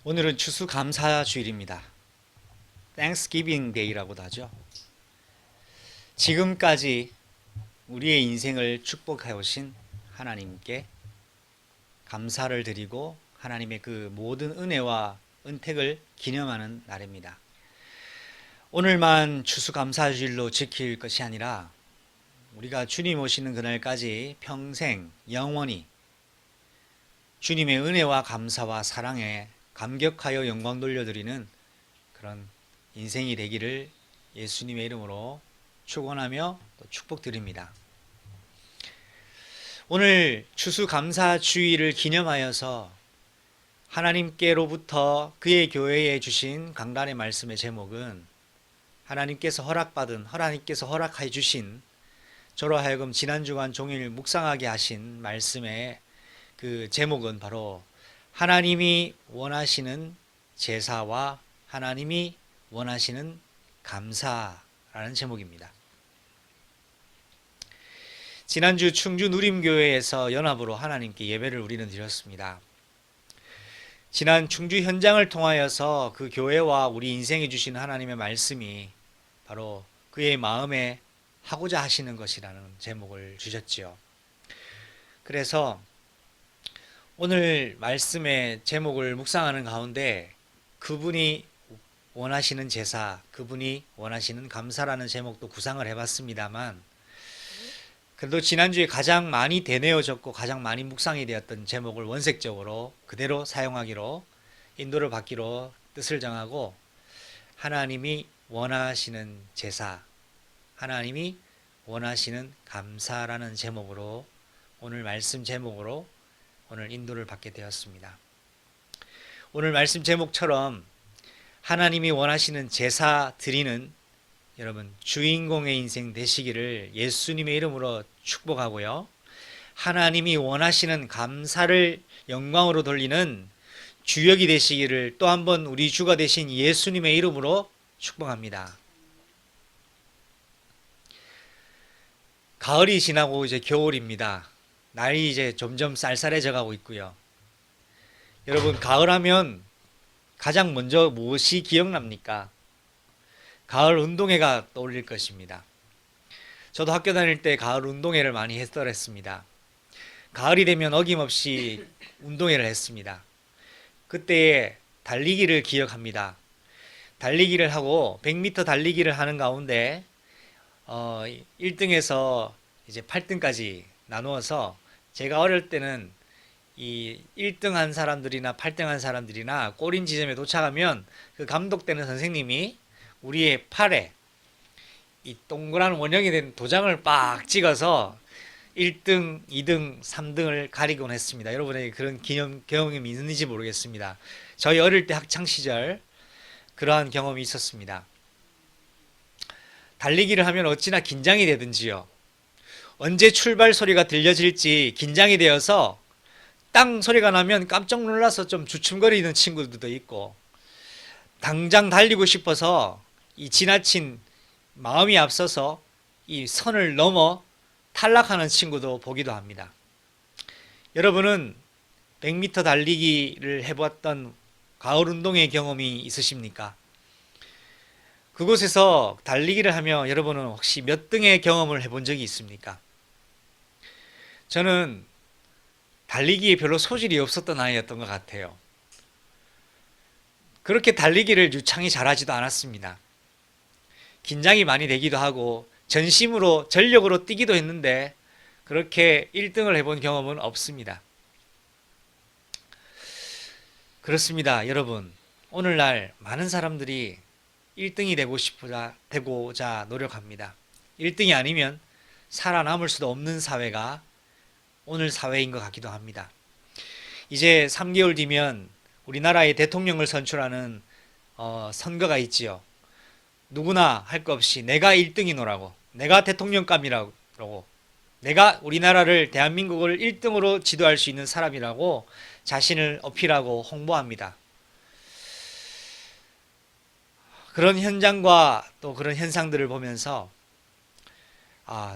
오늘은 추수감사주일입니다. Thanksgiving Day라고도 하죠. 지금까지 우리의 인생을 축복해 오신 하나님께 감사를 드리고 하나님의 그 모든 은혜와 은택을 기념하는 날입니다. 오늘만 추수감사주일로 지킬 것이 아니라 우리가 주님 오시는 그날까지 평생 영원히 주님의 은혜와 감사와 사랑에 감격하여 영광 돌려드리는 그런 인생이 되기를 예수님의 이름으로 축원하며 축복드립니다. 오늘 추수감사주일을 기념하여서 하나님께로부터 그의 교회에 주신 강단의 말씀의 제목은 하나님께서 허락해 주신 저로 하여금 지난 주간 종일 묵상하게 하신 말씀의 그 제목은 바로 하나님이 원하시는 제사와 하나님이 원하시는 감사라는 제목입니다. 지난주 충주 누림교회에서 연합으로 하나님께 예배를 우리는 드렸습니다. 지난 충주 현장을 통하여서 그 교회와 우리 인생에 주신 하나님의 말씀이 바로 그의 마음에 하고자 하시는 것이라는 제목을 주셨지요. 그래서 오늘 말씀의 제목을 묵상하는 가운데 그분이 원하시는 제사, 그분이 원하시는 감사라는 제목도 구상을 해봤습니다만 그래도 지난주에 가장 많이 되뇌어졌고 가장 많이 묵상이 되었던 제목을 원색적으로 그대로 사용하기로 인도를 받기로 뜻을 정하고 하나님이 원하시는 제사, 하나님이 원하시는 감사라는 제목으로 오늘 말씀 제목으로 오늘 인도를 받게 되었습니다. 오늘 말씀 제목처럼 하나님이 원하시는 제사 드리는 여러분 주인공의 인생 되시기를 예수님의 이름으로 축복하고요. 하나님이 원하시는 감사를 영광으로 돌리는 주역이 되시기를 또 한 번 우리 주가 되신 예수님의 이름으로 축복합니다. 가을이 지나고 이제 겨울입니다. 날이 이제 점점 쌀쌀해져 가고 있고요. 여러분 가을하면 가장 먼저 무엇이 기억납니까? 가을 운동회가 떠올릴 것입니다. 저도 학교 다닐 때 가을 운동회를 많이 했더랬습니다. 가을이 되면 어김없이 운동회를 했습니다. 그때의 달리기를 기억합니다. 달리기를 하고 100m 달리기를 하는 가운데 1등에서 이제 8등까지 나누어서 제가 어릴 때는 이 1등 한 사람들이나 8등 한 사람들이나 골인 지점에 도착하면 그 감독되는 선생님이 우리의 팔에 이 동그란 원형이 된 도장을 빡 찍어서 1등, 2등, 3등을 가리곤 했습니다. 여러분에게 그런 경험이 있는지 모르겠습니다. 저희 어릴 때 학창시절 그러한 경험이 있었습니다. 달리기를 하면 어찌나 긴장이 되든지요. 언제 출발 소리가 들려질지 긴장이 되어서 땅 소리가 나면 깜짝 놀라서 좀 주춤거리는 친구들도 있고 당장 달리고 싶어서 이 지나친 마음이 앞서서 이 선을 넘어 탈락하는 친구도 보기도 합니다. 여러분은 100m 달리기를 해봤던 가을 운동회 경험이 있으십니까? 그곳에서 달리기를 하며 여러분은 혹시 몇 등의 경험을 해본 적이 있습니까? 저는 달리기에 별로 소질이 없었던 아이였던 것 같아요. 그렇게 달리기를 유창히 잘하지도 않았습니다. 긴장이 많이 되기도 하고 전심으로 전력으로 뛰기도 했는데 그렇게 1등을 해본 경험은 없습니다. 그렇습니다, 여러분. 오늘날 많은 사람들이 1등이 되고자 노력합니다. 1등이 아니면 살아남을 수도 없는 사회가 오늘 사회인 것 같기도 합니다. 이제 3개월 뒤면 우리나라의 대통령을 선출하는 선거가 있지요. 누구나 할 것 없이 내가 1등이노라고, 내가 대통령감이라고, 내가 우리나라를 대한민국을 1등으로 지도할 수 있는 사람이라고 자신을 어필하고 홍보합니다. 그런 현장과 또 그런 현상들을 보면서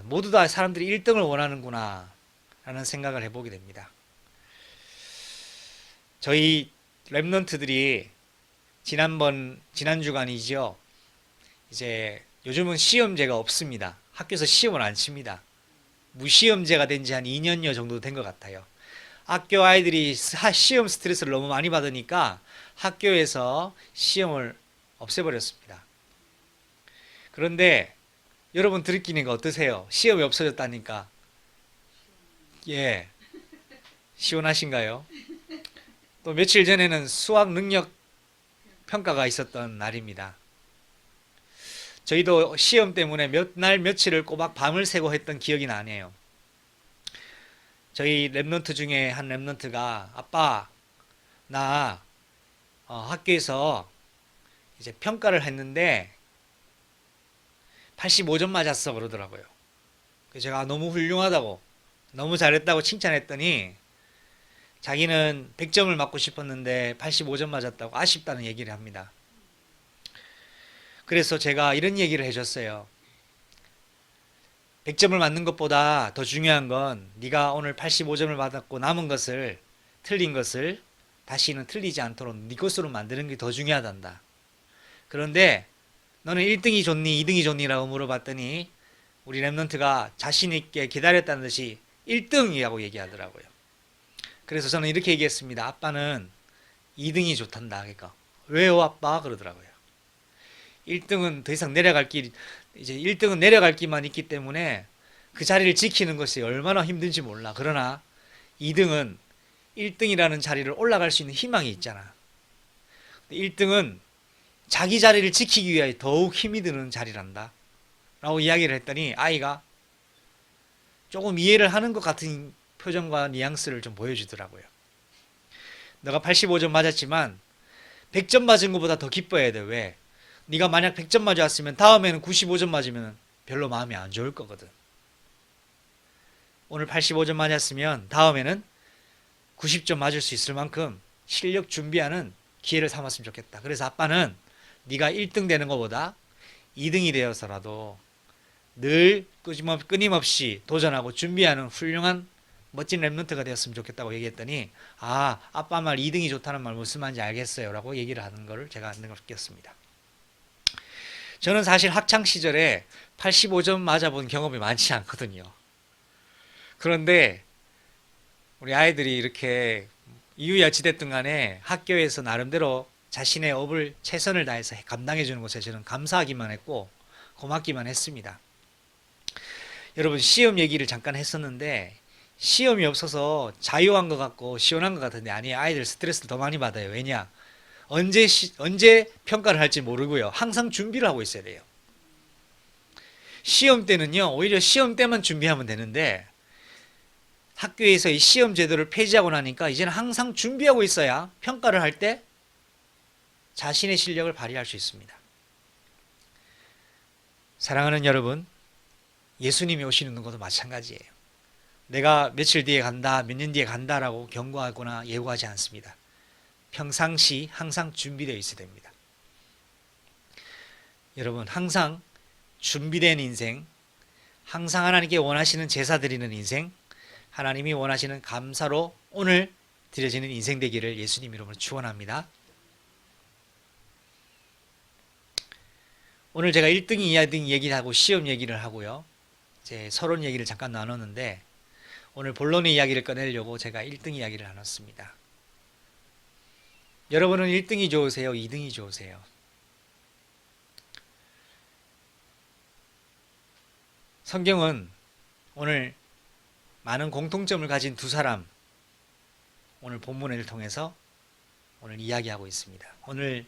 모두 다 사람들이 1등을 원하는구나 라는 생각을 해보게 됩니다. 저희 랩런트들이 지난 주간이죠. 이제 요즘은 시험제가 없습니다. 학교에서 시험을 안 칩니다. 무시험제가 된 지 한 2년여 정도 된 것 같아요. 학교 아이들이 시험 스트레스를 너무 많이 받으니까 학교에서 시험을 없애버렸습니다. 그런데 여러분 들으니까 어떠세요? 시험이 없어졌다니까. 예, 시원하신가요? 또 며칠 전에는 수학 능력 평가가 있었던 날입니다. 저희도 시험 때문에 몇 날 며칠을 꼬박 밤을 새고 했던 기억이 나네요. 저희 랩런트 중에 한 랩런트가 아빠 나 학교에서 이제 평가를 했는데 85점 맞았어 그러더라고요. 그래서 제가 너무 훌륭하다고 너무 잘했다고 칭찬했더니 자기는 100점을 맞고 싶었는데 85점 맞았다고 아쉽다는 얘기를 합니다. 그래서 제가 이런 얘기를 해줬어요. 100점을 맞는 것보다 더 중요한 건 네가 오늘 85점을 받았고 남은 것을 틀린 것을 다시는 틀리지 않도록 네 것으로 만드는 게 더 중요하단다. 그런데 너는 1등이 좋니 2등이 좋니 라고 물어봤더니 우리 랩런트가 자신 있게 기다렸다는 듯이 1등이라고 얘기하더라고요. 그래서 저는 이렇게 얘기했습니다. 아빠는 2등이 좋단다. 그러니까 왜요 아빠? 그러더라고요. 1등은 더 이상 이제 1등은 내려갈 길만 있기 때문에 그 자리를 지키는 것이 얼마나 힘든지 몰라. 그러나 2등은 1등이라는 자리를 올라갈 수 있는 희망이 있잖아. 1등은 자기 자리를 지키기 위해 더욱 힘이 드는 자리란다. 라고 이야기를 했더니 아이가 조금 이해를 하는 것 같은 표정과 뉘앙스를 좀 보여주더라고요. 너가 85점 맞았지만 100점 맞은 것보다 더 기뻐해야 돼. 왜? 네가 만약 100점 맞았으면 다음에는 95점 맞으면 별로 마음이 안 좋을 거거든. 오늘 85점 맞았으면 다음에는 90점 맞을 수 있을 만큼 실력 준비하는 기회를 삼았으면 좋겠다. 그래서 아빠는 네가 1등 되는 것보다 2등이 되어서라도 늘 끊임없이 도전하고 준비하는 훌륭한 멋진 랩런트가 되었으면 좋겠다고 얘기했더니 아빠 말 2등이 좋다는 말 무슨 말인지 알겠어요 라고 얘기를 하는 걸 제가 느꼈습니다. 저는 사실 학창시절에 85점 맞아본 경험이 많지 않거든요. 그런데 우리 아이들이 이렇게 이유야 어찌됐든 간에 학교에서 나름대로 자신의 업을 최선을 다해서 감당해 주는 것에 저는 감사하기만 했고 고맙기만 했습니다. 여러분 시험 얘기를 잠깐 했었는데 시험이 없어서 자유한 것 같고 시원한 것 같은데 아니 아이들 스트레스를 더 많이 받아요. 왜냐? 언제 평가를 할지 모르고요. 항상 준비를 하고 있어야 돼요. 시험 때는요. 오히려 시험 때만 준비하면 되는데 학교에서 이 시험 제도를 폐지하고 나니까 이제는 항상 준비하고 있어야 평가를 할 때 자신의 실력을 발휘할 수 있습니다. 사랑하는 여러분, 예수님이 오시는 것도 마찬가지예요. 내가 며칠 뒤에 간다, 몇 년 뒤에 간다라고 경고하거나 예고하지 않습니다. 평상시 항상 준비되어 있어야 됩니다. 여러분 항상 준비된 인생, 항상 하나님께 원하시는 제사 드리는 인생, 하나님이 원하시는 감사로 오늘 드려지는 인생 되기를 예수님 이름으로 축원합니다. 오늘 제가 1등, 2등 얘기를 하고 시험 얘기를 하고요. 제 서론 얘기를 잠깐 나눴는데 오늘 본론의 이야기를 꺼내려고 제가 1등 이야기를 나눴습니다. 여러분은 1등이 좋으세요? 2등이 좋으세요? 성경은 오늘 많은 공통점을 가진 두 사람 오늘 본문을 통해서 오늘 이야기하고 있습니다. 오늘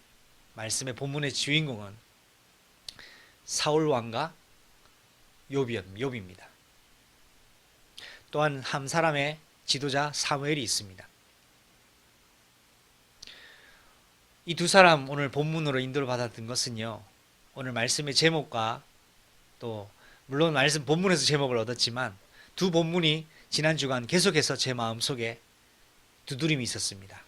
말씀의 본문의 주인공은 사울 왕과 욥입니다. 또한 한 사람의 지도자 사무엘이 있습니다. 이 두 사람 오늘 본문으로 인도를 받았던 것은요. 오늘 말씀의 제목과 또 물론 말씀 본문에서 제목을 얻었지만 두 본문이 지난 주간 계속해서 제 마음속에 두드림이 있었습니다.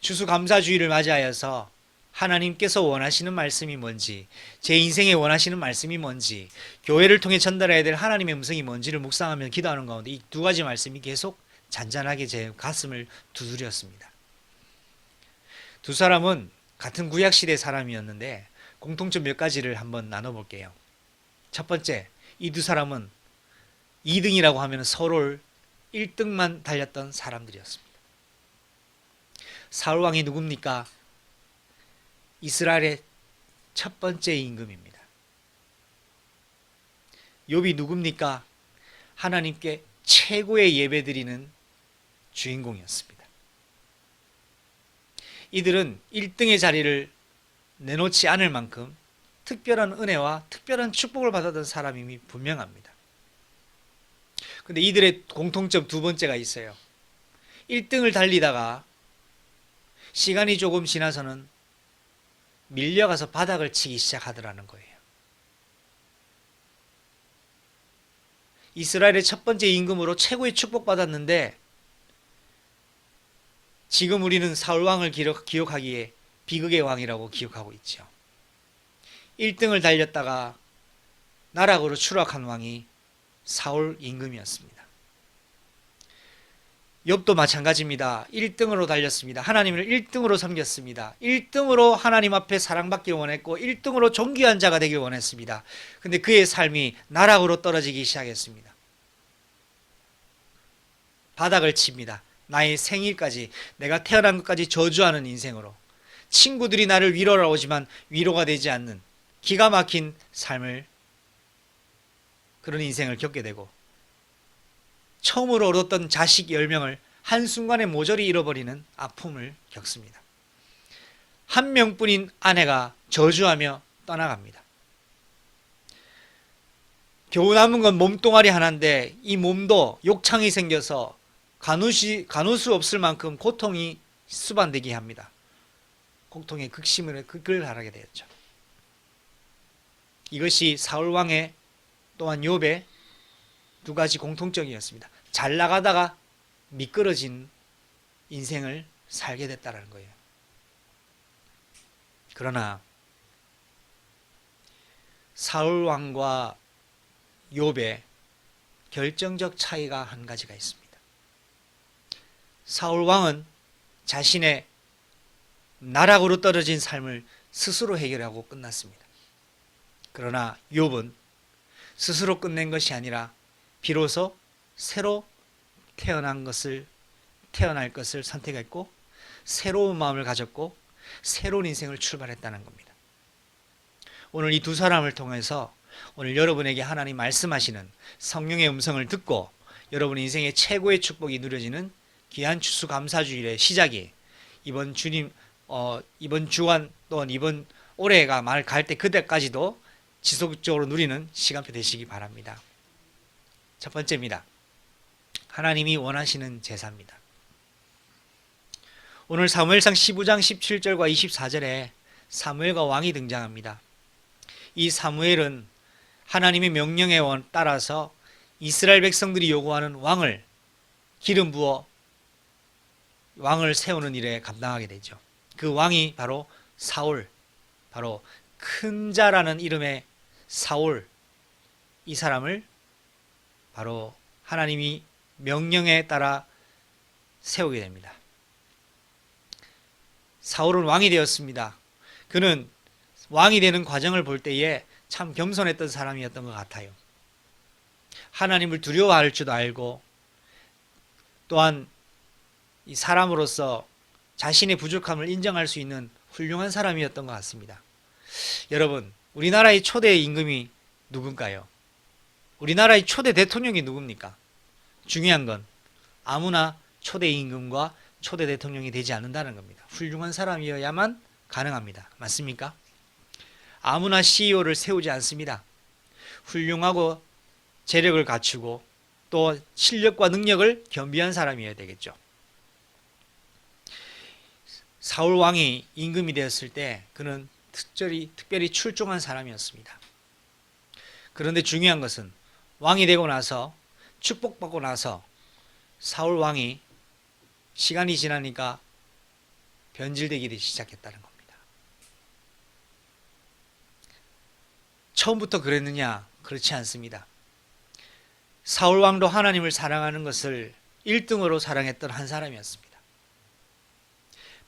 추수감사주의를 맞이하여서 하나님께서 원하시는 말씀이 뭔지, 제 인생에 원하시는 말씀이 뭔지, 교회를 통해 전달해야 될 하나님의 음성이 뭔지를 묵상하며 기도하는 가운데 이 두 가지 말씀이 계속 잔잔하게 제 가슴을 두드렸습니다. 두 사람은 같은 구약시대 사람이었는데 공통점 몇 가지를 한번 나눠볼게요. 첫 번째, 이 두 사람은 2등이라고 하면 서로를 1등만 달렸던 사람들이었습니다. 사울 왕이 누굽니까? 이스라엘의 첫 번째 임금입니다. 욥이 누굽니까? 하나님께 최고의 예배드리는 주인공이었습니다. 이들은 1등의 자리를 내놓지 않을 만큼 특별한 은혜와 특별한 축복을 받았던 사람임이 분명합니다. 근데 이들의 공통점 두 번째가 있어요. 1등을 달리다가 시간이 조금 지나서는 밀려가서 바닥을 치기 시작하더라는 거예요. 이스라엘의 첫 번째 임금으로 최고의 축복받았는데 지금 우리는 사울왕을 기억하기에 비극의 왕이라고 기억하고 있죠. 1등을 달렸다가 나락으로 추락한 왕이 사울 임금이었습니다. 욥도 마찬가지입니다. 1등으로 달렸습니다. 하나님을 1등으로 섬겼습니다. 1등으로 하나님 앞에 사랑받길 원했고 1등으로 존귀한 자가 되길 원했습니다. 근데 그의 삶이 나락으로 떨어지기 시작했습니다. 바닥을 칩니다. 나의 생일까지, 내가 태어난 것까지 저주하는 인생으로, 친구들이 나를 위로하러 오지만 위로가 되지 않는 기가 막힌 삶을, 그런 인생을 겪게 되고 처음으로 얻었던 자식 10명을 한순간에 모조리 잃어버리는 아픔을 겪습니다. 한 명뿐인 아내가 저주하며 떠나갑니다. 겨우 남은 건 몸뚱아리 하나인데 이 몸도 욕창이 생겨서 가눌 수 없을 만큼 고통이 수반되게 합니다. 고통의 극심을 극을하게 되었죠. 이것이 사울왕의 또한 욥의 두 가지 공통점이었습니다. 잘 나가다가 미끄러진 인생을 살게 됐다는 거예요. 그러나 사울왕과 욥의 결정적 차이가 한 가지가 있습니다. 사울왕은 자신의 나락으로 떨어진 삶을 스스로 해결하고 끝났습니다. 그러나 욥은 스스로 끝낸 것이 아니라 비로소 새로 태어날 것을 선택했고 새로운 마음을 가졌고 새로운 인생을 출발했다는 겁니다. 오늘 이 두 사람을 통해서 오늘 여러분에게 하나님 말씀하시는 성령의 음성을 듣고 여러분 인생의 최고의 축복이 누려지는 귀한 추수감사주일의 시작이 이번 주간 또는 이번 올해가 말 갈 때 그때까지도 지속적으로 누리는 시간표 되시기 바랍니다. 첫 번째입니다. 하나님이 원하시는 제사입니다. 오늘 사무엘상 15장 17절과 24절에 사무엘과 왕이 등장합니다. 이 사무엘은 하나님의 명령에 따라서 이스라엘 백성들이 요구하는 왕을 기름 부어 왕을 세우는 일에 감당하게 되죠. 그 왕이 바로 사울, 바로 큰 자라는 이름의 사울, 이 사람을 바로 하나님이 명령에 따라 세우게 됩니다. 사울은 왕이 되었습니다. 그는 왕이 되는 과정을 볼 때에 참 겸손했던 사람이었던 것 같아요. 하나님을 두려워할 줄도 알고 또한 이 사람으로서 자신의 부족함을 인정할 수 있는 훌륭한 사람이었던 것 같습니다. 여러분, 우리나라의 초대 임금이 누군가요? 우리나라의 초대 대통령이 누굽니까? 중요한 건 아무나 초대 임금과 초대 대통령이 되지 않는다는 겁니다. 훌륭한 사람이어야만 가능합니다. 맞습니까? 아무나 CEO를 세우지 않습니다. 훌륭하고 재력을 갖추고 또 실력과 능력을 겸비한 사람이어야 되겠죠. 사울 왕이 임금이 되었을 때 그는 특별히 출중한 사람이었습니다. 그런데 중요한 것은 왕이 되고 나서 축복받고 나서 사울 왕이 시간이 지나니까 변질되기 시작했다는 겁니다. 처음부터 그랬느냐? 그렇지 않습니다. 사울 왕도 하나님을 사랑하는 것을 1등으로 사랑했던 한 사람이었습니다.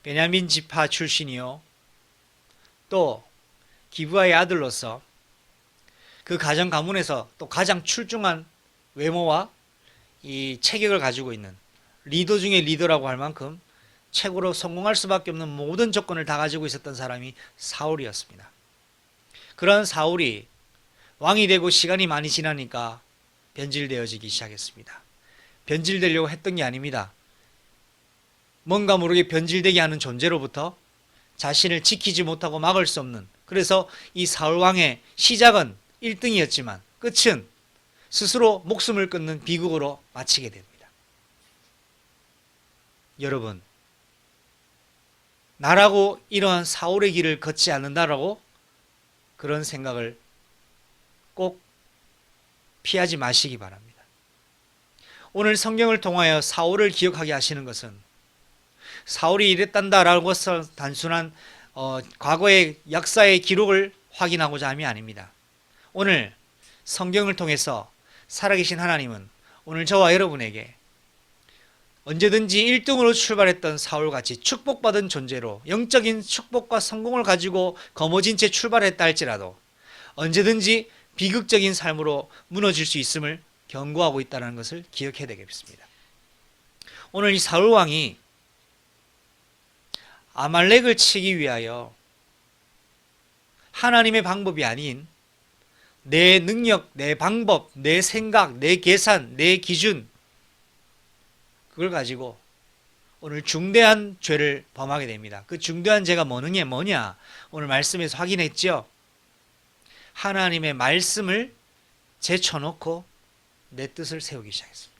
베냐민 지파 출신이요. 또 기브아의 아들로서 그 가정 가문에서 또 가장 출중한 외모와 이 체격을 가지고 있는 리더 중에 리더라고 할 만큼 최고로 성공할 수밖에 없는 모든 조건을 다 가지고 있었던 사람이 사울이었습니다. 그런 사울이 왕이 되고 시간이 많이 지나니까 변질되어지기 시작했습니다. 변질되려고 했던 게 아닙니다. 뭔가 모르게 변질되게 하는 존재로부터 자신을 지키지 못하고 막을 수 없는, 그래서 이 사울 왕의 시작은 1등이었지만 끝은 스스로 목숨을 끊는 비극으로 마치게 됩니다. 여러분, 나라고 이러한 사울의 길을 걷지 않는다라고 그런 생각을 꼭 피하지 마시기 바랍니다. 오늘 성경을 통하여 사울을 기억하게 하시는 것은 사울이 이랬단다라고 해서 단순한 과거의 역사의 기록을 확인하고자 함이 아닙니다. 오늘 성경을 통해서 살아계신 하나님은 오늘 저와 여러분에게 언제든지 1등으로 출발했던 사울같이 축복받은 존재로 영적인 축복과 성공을 가지고 거머쥔 채 출발했다 할지라도 언제든지 비극적인 삶으로 무너질 수 있음을 경고하고 있다는 것을 기억해야 되겠습니다. 오늘 이 사울 왕이 아말렉을 치기 위하여 하나님의 방법이 아닌 내 능력, 내 방법, 내 생각, 내 계산, 내 기준, 그걸 가지고 오늘 중대한 죄를 범하게 됩니다. 그 중대한 죄가 뭐냐? 오늘 말씀에서 확인했죠. 하나님의 말씀을 제쳐놓고 내 뜻을 세우기 시작했습니다.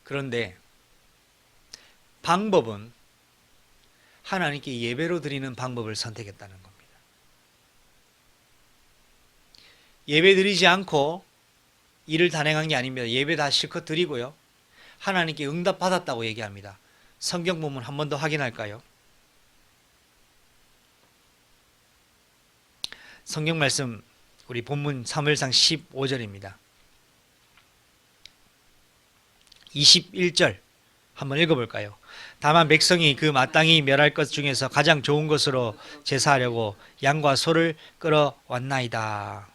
그런데 방법은 하나님께 예배로 드리는 방법을 선택했다는 겁니다. 예배 드리지 않고 일을 단행한 게 아닙니다. 예배 다 실컷 드리고요. 하나님께 응답받았다고 얘기합니다. 성경 본문 한 번 더 확인할까요? 성경 말씀 우리 본문 사무엘상 15절입니다. 21절 한번 읽어볼까요? 다만 백성이 그 마땅히 멸할 것 중에서 가장 좋은 것으로 제사하려고 양과 소를 끌어왔나이다.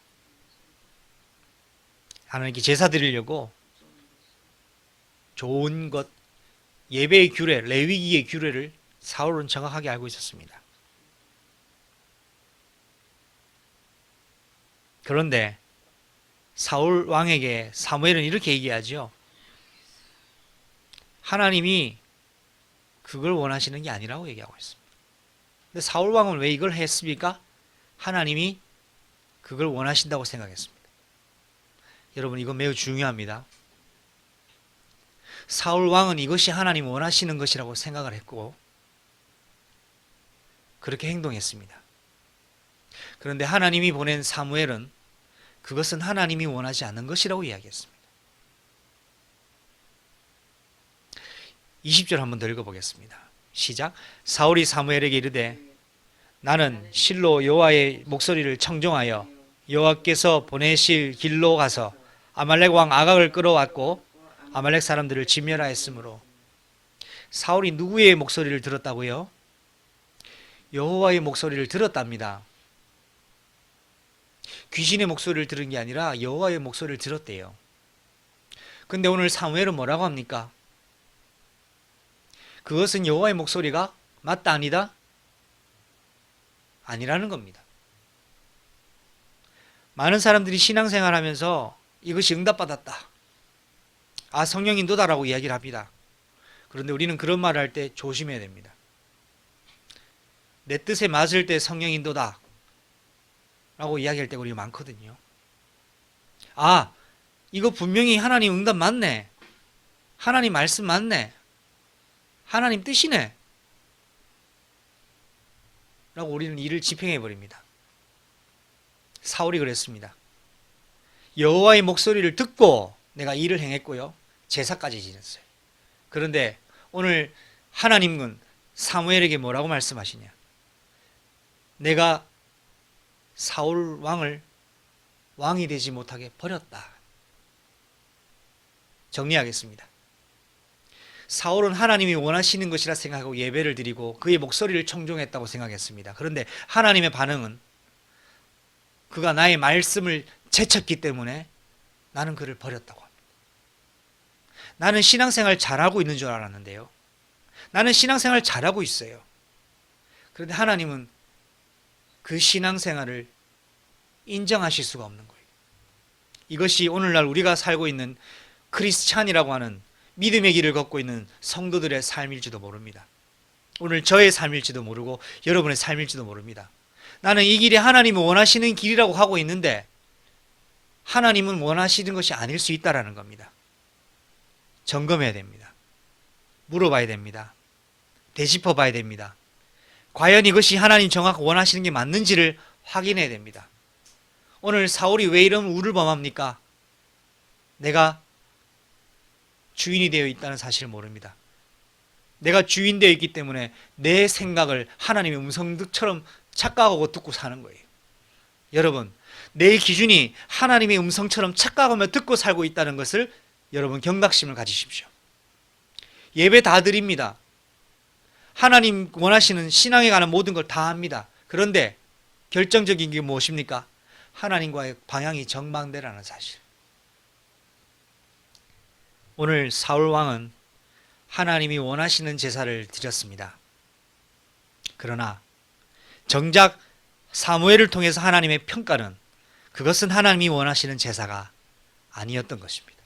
하나님께 제사 드리려고 좋은 것, 예배의 규례, 레위기의 규례를 사울은 정확하게 알고 있었습니다. 그런데 사울 왕에게 사무엘은 이렇게 얘기하죠. 하나님이 그걸 원하시는 게 아니라고 얘기하고 있습니다. 근데 사울 왕은 왜 이걸 했습니까? 하나님이 그걸 원하신다고 생각했습니다. 여러분, 이거 매우 중요합니다. 사울 왕은 이것이 하나님 원하시는 것이라고 생각을 했고 그렇게 행동했습니다. 그런데 하나님이 보낸 사무엘은 그것은 하나님이 원하지 않는 것이라고 이야기했습니다. 20절 한번 더 읽어보겠습니다. 시작. 사울이 사무엘에게 이르되 나는 실로 여호와의 목소리를 청종하여 여호와께서 보내실 길로 가서 아말렉 왕 아각을 끌어왔고 아말렉 사람들을 진멸하였으므로. 사울이 누구의 목소리를 들었다고요? 여호와의 목소리를 들었답니다. 귀신의 목소리를 들은 게 아니라 여호와의 목소리를 들었대요. 근데 오늘 사무엘은 뭐라고 합니까? 그것은 여호와의 목소리가 맞다 아니다? 아니라는 겁니다. 많은 사람들이 신앙생활 하면서 이것이 응답받았다, 아 성령 인도다라고 이야기를 합니다. 그런데 우리는 그런 말을 할 때 조심해야 됩니다. 내 뜻에 맞을 때 성령 인도다 라고 이야기할 때가 우리가 많거든요. 아, 이거 분명히 하나님 응답 맞네, 하나님 말씀 맞네, 하나님 뜻이네 라고 우리는 이를 집행해 버립니다. 사울이 그랬습니다. 여호와의 목소리를 듣고 내가 일을 행했고요, 제사까지 지냈어요. 그런데 오늘 하나님은 사무엘에게 뭐라고 말씀하시냐? 내가 사울 왕을 왕이 되지 못하게 버렸다. 정리하겠습니다. 사울은 하나님이 원하시는 것이라 생각하고 예배를 드리고 그의 목소리를 청종했다고 생각했습니다. 그런데 하나님의 반응은 그가 나의 말씀을 제쳤기 때문에 나는 그를 버렸다고 합니다. 나는 신앙생활 잘하고 있는 줄 알았는데요. 나는 신앙생활 잘하고 있어요. 그런데 하나님은 그 신앙생활을 인정하실 수가 없는 거예요. 이것이 오늘날 우리가 살고 있는 크리스찬이라고 하는 믿음의 길을 걷고 있는 성도들의 삶일지도 모릅니다. 오늘 저의 삶일지도 모르고 여러분의 삶일지도 모릅니다. 나는 이 길이 하나님이 원하시는 길이라고 하고 있는데 하나님은 원하시는 것이 아닐 수 있다는 겁니다. 점검해야 됩니다. 물어봐야 됩니다. 되짚어 봐야 됩니다. 과연 이것이 하나님 정확히 원하시는 게 맞는지를 확인해야 됩니다. 오늘 사울이 왜 이런 우를 범합니까? 내가 주인이 되어 있다는 사실을 모릅니다. 내가 주인 되어 있기 때문에 내 생각을 하나님의 음성처럼 착각하고 듣고 사는 거예요. 여러분, 내 기준이 하나님의 음성처럼 착각하며 듣고 살고 있다는 것을 여러분 경각심을 가지십시오. 예배 다 드립니다. 하나님 원하시는 신앙에 관한 모든 걸 다 합니다. 그런데 결정적인 게 무엇입니까? 하나님과의 방향이 정반대라는 사실. 오늘 사울 왕은 하나님이 원하시는 제사를 드렸습니다. 그러나 정작 사무엘을 통해서 하나님의 평가는 그것은 하나님이 원하시는 제사가 아니었던 것입니다.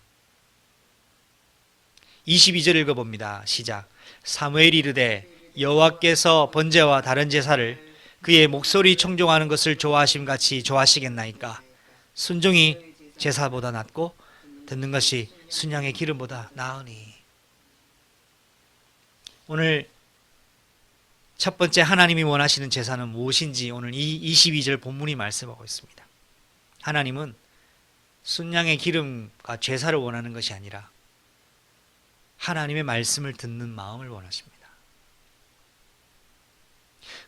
22절 읽어봅니다. 시작. 사무엘이 이르되 여호와께서 번제와 다른 제사를 그의 목소리 청종하는 것을 좋아하심 같이 좋아하시겠나이까? 순종이 제사보다 낫고 듣는 것이 순양의 기름보다 나으니. 오늘 첫 번째 하나님이 원하시는 제사는 무엇인지 오늘 이 22절 본문이 말씀하고 있습니다. 하나님은 순양의 기름과 제사를 원하는 것이 아니라 하나님의 말씀을 듣는 마음을 원하십니다.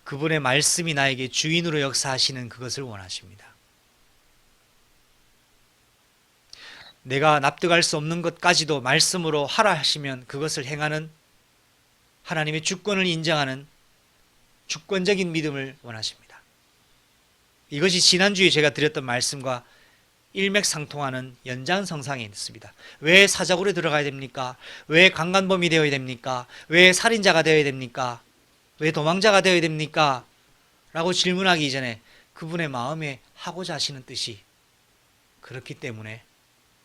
그분의 말씀이 나에게 주인으로 역사하시는 그것을 원하십니다. 내가 납득할 수 없는 것까지도 말씀으로 하라 하시면 그것을 행하는 하나님의 주권을 인정하는 주권적인 믿음을 원하십니다. 이것이 지난주에 제가 드렸던 말씀과 일맥상통하는 연장선상에 있습니다. 왜 사자굴에 들어가야 됩니까? 왜 강간범이 되어야 됩니까? 왜 살인자가 되어야 됩니까? 왜 도망자가 되어야 됩니까? 라고 질문하기 이전에 그분의 마음에 하고자 하시는 뜻이 그렇기 때문에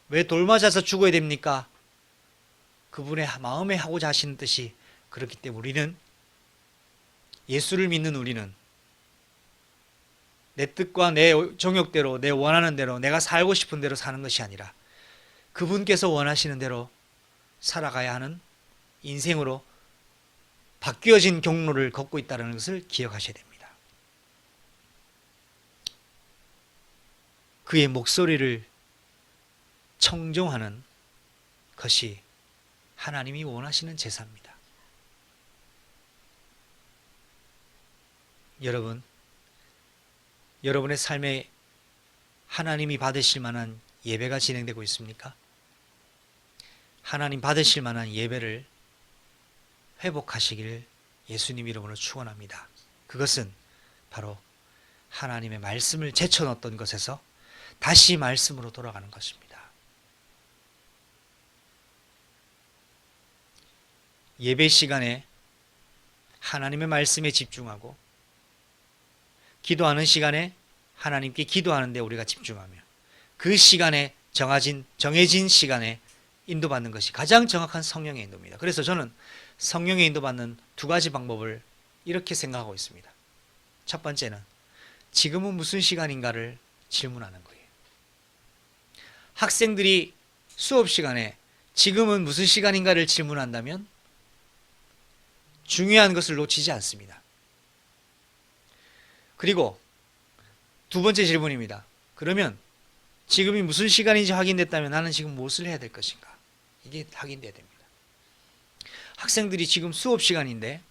왜 돌 맞아서 죽어야 됩니까? 그분의 마음에 하고자 하시는 뜻이 그렇기 때문에 우리는 예수를 믿는 우리는 내 뜻과 내 정욕대로 내 원하는 대로 내가 살고 싶은 대로 사는 것이 아니라 그분께서 원하시는 대로 살아가야 하는 인생으로 바뀌어진 경로를 걷고 있다는 것을 기억하셔야 됩니다. 그의 목소리를 청종하는 것이 하나님이 원하시는 제사입니다. 여러분, 여러분의 삶에 하나님이 받으실 만한 예배가 진행되고 있습니까? 하나님 받으실 만한 예배를 회복하시기를 예수님 이름으로 축원합니다. 그것은 바로 하나님의 말씀을 제쳐놓았던 것에서 다시 말씀으로 돌아가는 것입니다. 예배 시간에 하나님의 말씀에 집중하고 기도하는 시간에 하나님께 기도하는 데 우리가 집중하며 그 시간에 정해진 시간에 인도받는 것이 가장 정확한 성령의 인도입니다. 그래서 저는 성령의 인도받는 두 가지 방법을 이렇게 생각하고 있습니다. 첫 번째는 지금은 무슨 시간인가를 질문하는 거예요. 학생들이 수업 시간에 지금은 무슨 시간인가를 질문한다면 중요한 것을 놓치지 않습니다. 그리고 두 번째 질문입니다. 그러면 지금이 무슨 시간인지 확인됐다면 나는 지금 무엇을 해야 될 것인가? 이게 확인돼야 됩니다. 학생들이 지금 수업 시간인데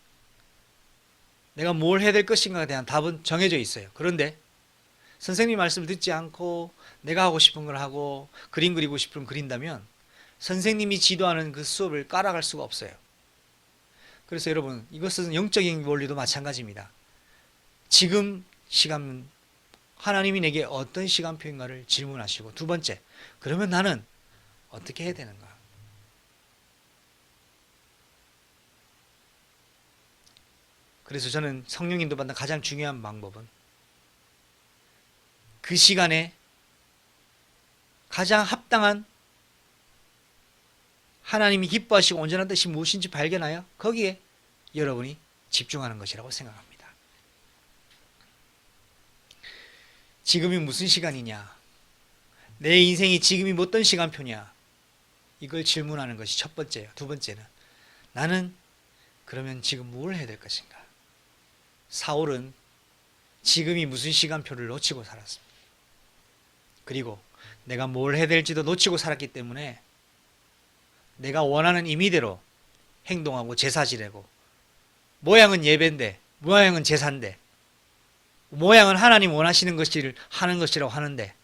내가 뭘 해야 될 것인가에 대한 답은 정해져 있어요. 그런데 선생님 말씀을 듣지 않고 내가 하고 싶은 걸 하고 그림 그리고 싶은 걸 그린다면 선생님이 지도하는 그 수업을 따라갈 수가 없어요. 그래서 여러분, 이것은 영적인 원리도 마찬가지입니다. 지금 시간, 하나님이 내게 어떤 시간표인가를 질문하시고, 두 번째, 그러면 나는 어떻게 해야 되는가? 그래서 저는 성령 인도받는 가장 중요한 방법은 그 시간에 가장 합당한 하나님이 기뻐하시고 온전한 뜻이 무엇인지 발견하여 거기에 여러분이 집중하는 것이라고 생각합니다. 지금이 무슨 시간이냐? 내 인생이 지금이 어떤 시간표냐? 이걸 질문하는 것이 첫 번째예요. 두 번째는 나는 그러면 지금 뭘 해야 될 것인가? 사울은 지금이 무슨 시간표를 놓치고 살았습니다. 그리고 내가 뭘 해야 될지도 놓치고 살았기 때문에 내가 원하는 임의대로 행동하고 제사 지내고, 모양은 예배인데 모양은 제사인데, 모양은 하나님 원하시는 것을 하는 것이라고 하는데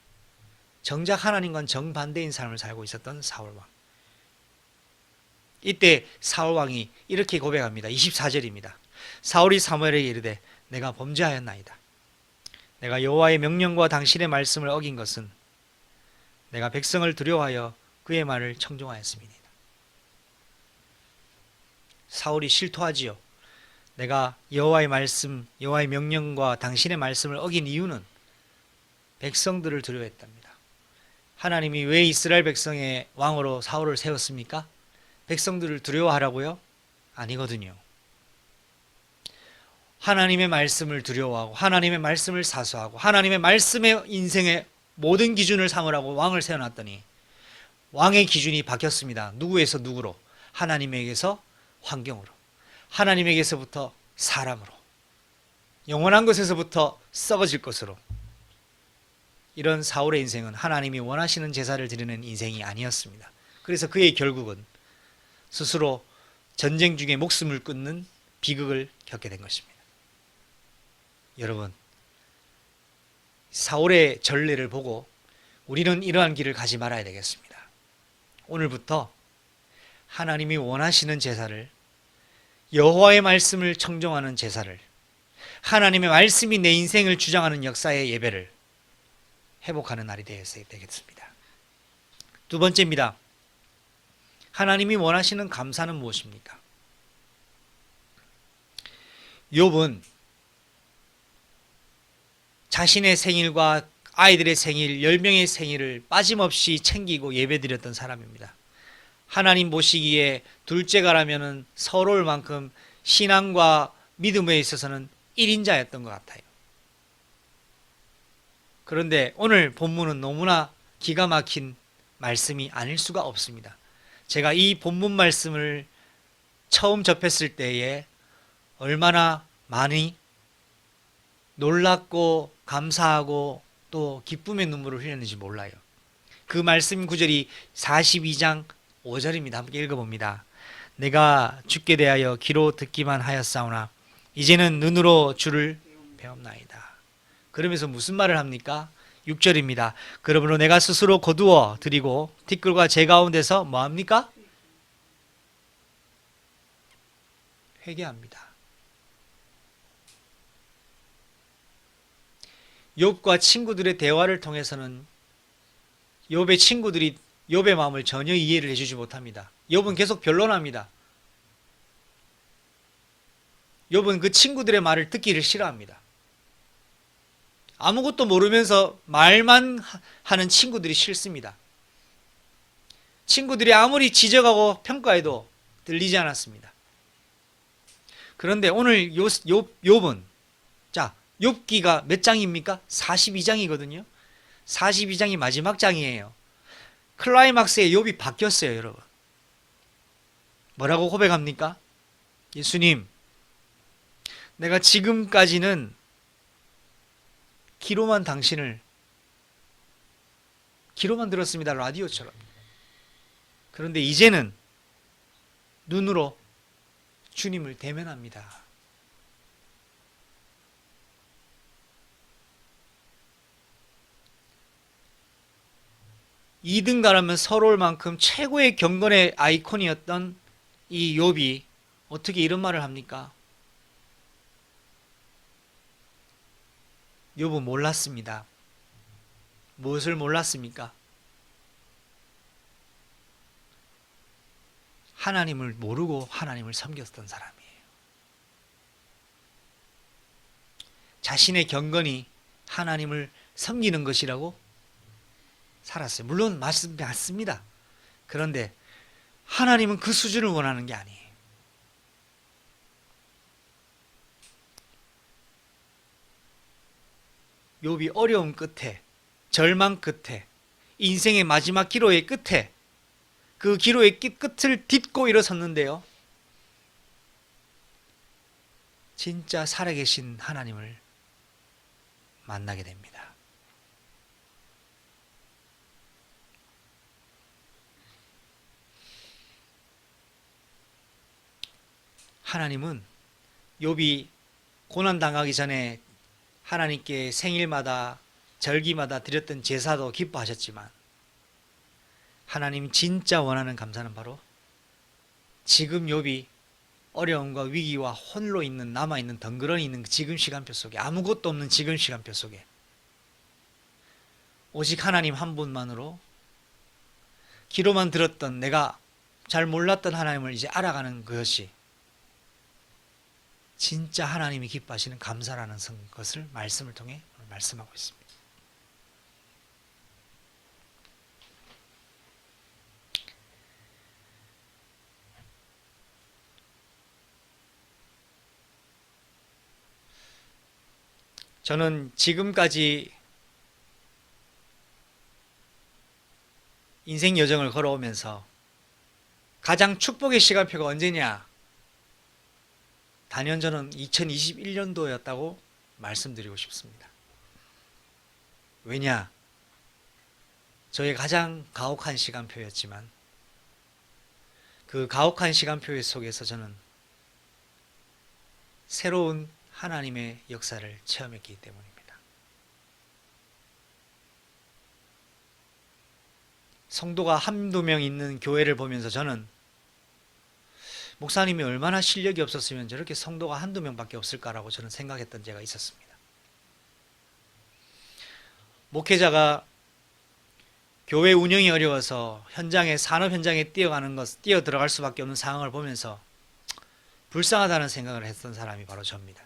정작 하나님과는 정반대인 삶을 살고 있었던 사울왕. 이때 사울왕이 이렇게 고백합니다. 24절입니다. 사울이 사무엘에게 이르되 내가 범죄하였나이다. 내가 여호와의 명령과 당신의 말씀을 어긴 것은 내가 백성을 두려워하여 그의 말을 청종하였음이니이다. 사울이 실토하지요. 내가 여호와의 말씀, 여호와의 명령과 당신의 말씀을 어긴 이유는 백성들을 두려워했답니다. 하나님이 왜 이스라엘 백성의 왕으로 사울을 세웠습니까? 백성들을 두려워하라고요? 아니거든요. 하나님의 말씀을 두려워하고 하나님의 말씀을 사수하고 하나님의 말씀의 인생의 모든 기준을 삼으라고 왕을 세워놨더니 왕의 기준이 바뀌었습니다. 누구에서 누구로? 하나님에게서 환경으로, 하나님에게서부터 사람으로, 영원한 것에서부터 썩어질 것으로. 이런 사울의 인생은 하나님이 원하시는 제사를 드리는 인생이 아니었습니다. 그래서 그의 결국은 스스로 전쟁 중에 목숨을 끊는 비극을 겪게 된 것입니다. 여러분, 사울의 전례를 보고 우리는 이러한 길을 가지 말아야 되겠습니다. 오늘부터 하나님이 원하시는 제사를, 여호와의 말씀을 청종하는 제사를, 하나님의 말씀이 내 인생을 주장하는 역사의 예배를 회복하는 날이 되겠습니다. 두 번째입니다. 하나님이 원하시는 감사는 무엇입니까? 욥은 자신의 생일과 아이들의 생일, 10명의 생일을 빠짐없이 챙기고 예배드렸던 사람입니다. 하나님 보시기에 둘째가라면 서러울 만큼 신앙과 믿음에 있어서는 1인자였던 것 같아요. 그런데 오늘 본문은 너무나 기가 막힌 말씀이 아닐 수가 없습니다. 제가 이 본문 말씀을 처음 접했을 때에 얼마나 많이 놀랍고 감사하고 또 기쁨의 눈물을 흘렸는지 몰라요. 그 말씀 구절이 42장 5절입니다. 함께 읽어봅니다. 내가 주께 대하여 귀로 듣기만 하였사오나 이제는 눈으로 주를 배움나이다. 그러면서 무슨 말을 합니까? 6절입니다. 그러므로 내가 스스로 거두어 드리고 티끌과 재 가운데서 뭐합니까? 회개합니다. 욥과 친구들의 대화를 통해서는 욥의 친구들이 욥의 마음을 전혀 이해를 해주지 못합니다. 욥은 계속 변론합니다. 욥은 그 친구들의 말을 듣기를 싫어합니다. 아무것도 모르면서 말만 하는 친구들이 싫습니다. 친구들이 아무리 지적하고 평가해도 들리지 않았습니다. 그런데 오늘 욥은, 자, 욥기가 몇 장입니까? 42장이거든요. 42장이 마지막 장이에요. 클라이막스에 욥이 바뀌었어요, 여러분. 뭐라고 고백합니까? 예수님, 내가 지금까지는 귀로만 들었습니다. 라디오처럼. 그런데 이제는 눈으로 주님을 대면합니다. 2등가라면 서러울 만큼 최고의 경건의 아이콘이었던 이 욥이 어떻게 이런 말을 합니까? 욥은 몰랐습니다. 무엇을 몰랐습니까? 하나님을 모르고 하나님을 섬겼던 사람이에요. 자신의 경건이 하나님을 섬기는 것이라고 살았어요. 물론 맞습니다. 그런데 하나님은 그 수준을 원하는 게 아니에요. 욥이 어려움 끝에, 절망 끝에, 인생의 마지막 기로의 끝에 그 기로의 끝을 딛고 일어섰는데요. 진짜 살아계신 하나님을 만나게 됩니다. 하나님은 욥이 고난당하기 전에 하나님께 생일마다 절기마다 드렸던 제사도 기뻐하셨지만 하나님 진짜 원하는 감사는 바로 지금 욥이 어려움과 위기와 홀로 있는 남아있는 덩그러니 있는 지금 시간표 속에 아무것도 없는 지금 시간표 속에 오직 하나님 한 분만으로 귀로만 들었던 내가 잘 몰랐던 하나님을 이제 알아가는 것이 진짜 하나님이 기뻐하시는 감사라는 것을 말씀을 통해 말씀하고 있습니다. 저는 지금까지 인생 여정을 걸어오면서 가장 축복의 시간표가 언제냐? 단연 저는 2021년도였다고 말씀드리고 싶습니다. 왜냐? 저의 가장 가혹한 시간표였지만 그 가혹한 시간표 속에서 저는 새로운 하나님의 역사를 체험했기 때문입니다. 성도가 한두 명 있는 교회를 보면서 저는 목사님이 얼마나 실력이 없었으면 저렇게 성도가 한두 명밖에 없을까라고 저는 생각했던 때가 있었습니다. 목회자가 교회 운영이 어려워서 산업 현장에 뛰어 들어갈 수밖에 없는 상황을 보면서 불쌍하다는 생각을 했던 사람이 바로 저입니다.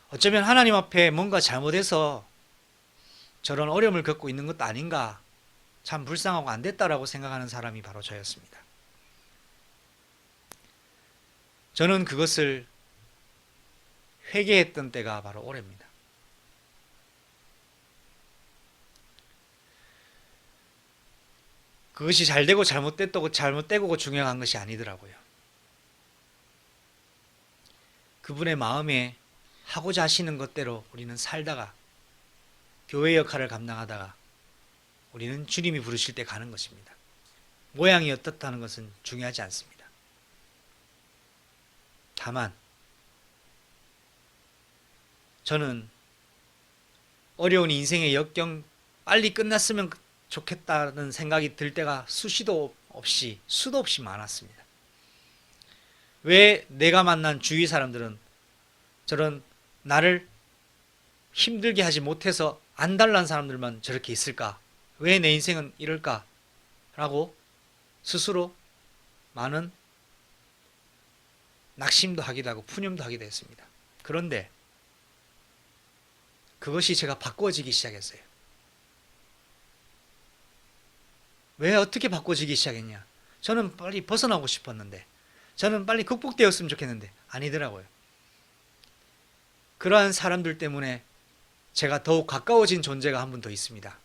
어쩌면 하나님 앞에 뭔가 잘못해서 저런 어려움을 겪고 있는 것도 아닌가, 참 불쌍하고 안 됐다라고 생각하는 사람이 바로 저였습니다. 저는 그것을 회개했던 때가 바로 올해입니다. 그것이 잘되고 잘못되고 중요한 것이 아니더라고요. 그분의 마음에 하고자 하시는 것대로 우리는 살다가 교회 역할을 감당하다가 우리는 주님이 부르실 때 가는 것입니다. 모양이 어떻다는 것은 중요하지 않습니다. 다만 저는 어려운 인생의 역경 빨리 끝났으면 좋겠다는 생각이 들 때가 수도 없이 많았습니다. 왜 내가 만난 주위 사람들은 저런 나를 힘들게 하지 못해서 안달난 사람들만 저렇게 있을까? 왜 내 인생은 이럴까? 라고 스스로 많은 낙심도 하기도 하고 푸념도 하기도 했습니다. 그런데 그것이 제가 바꿔지기 시작했어요. 왜 어떻게 바꿔지기 시작했냐? 저는 빨리 벗어나고 싶었는데, 저는 빨리 극복되었으면 좋겠는데 아니더라고요. 그러한 사람들 때문에 제가 더욱 가까워진 존재가 한 분 더 있습니다.